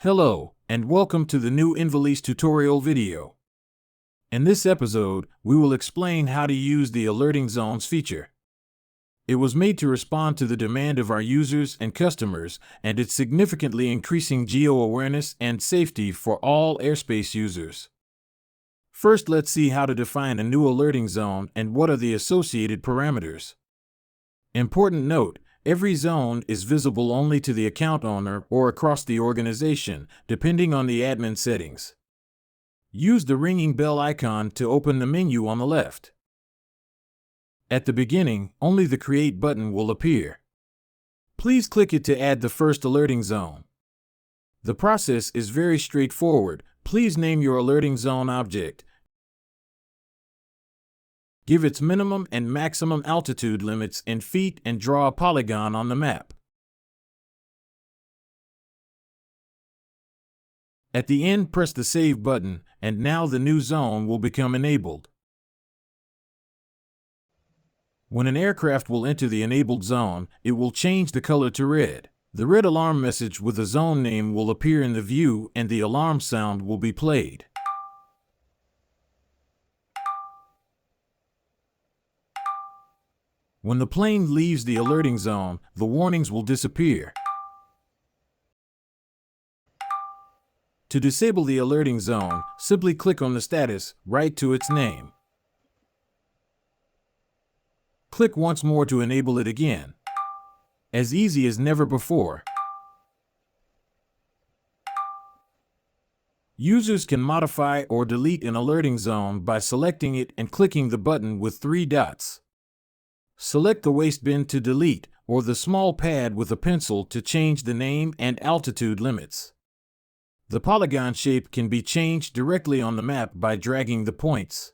Hello, and welcome to the new INVOLI.live tutorial video. In this episode, we will explain how to use the Alerting Zones feature. It was made to respond to the demand of our users and customers, and it's significantly increasing geo-awareness and safety for all airspace users. First, let's see how to define a new alerting zone and what are the associated parameters. Important note: every zone is visible only to the account owner or across the organization, depending on the admin settings. Use the ringing bell icon to open the menu on the left. At the beginning, only the Create button will appear. Please click it to add the first alerting zone. The process is very straightforward. Please name your alerting zone object. Give its minimum and maximum altitude limits in feet and draw a polygon on the map. At the end, press the Save button, and now the new zone will become enabled. When an aircraft will enter the enabled zone, it will change the color to red. The red alarm message with the zone name will appear in the view and the alarm sound will be played. When the plane leaves the alerting zone, the warnings will disappear. To disable the alerting zone, simply click on the status, right to its name. Click once more to enable it again. As easy as never before. Users can modify or delete an alerting zone by selecting it and clicking the button with 3 dots. Select the waste bin to delete, or the small pad with a pencil to change the name and altitude limits. The polygon shape can be changed directly on the map by dragging the points.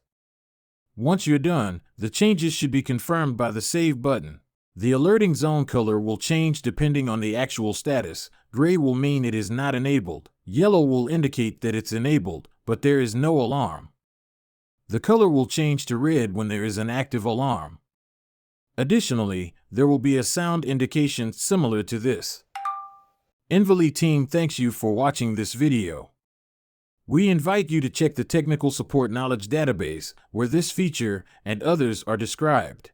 Once you're done, the changes should be confirmed by the Save button. The alerting zone color will change depending on the actual status. Gray will mean it is not enabled. Yellow will indicate that it's enabled, but there is no alarm. The color will change to red when there is an active alarm. Additionally, there will be a sound indication similar to this. INVOLI team thanks you for watching this video. We invite you to check the Technical Support Knowledge database, where this feature and others are described.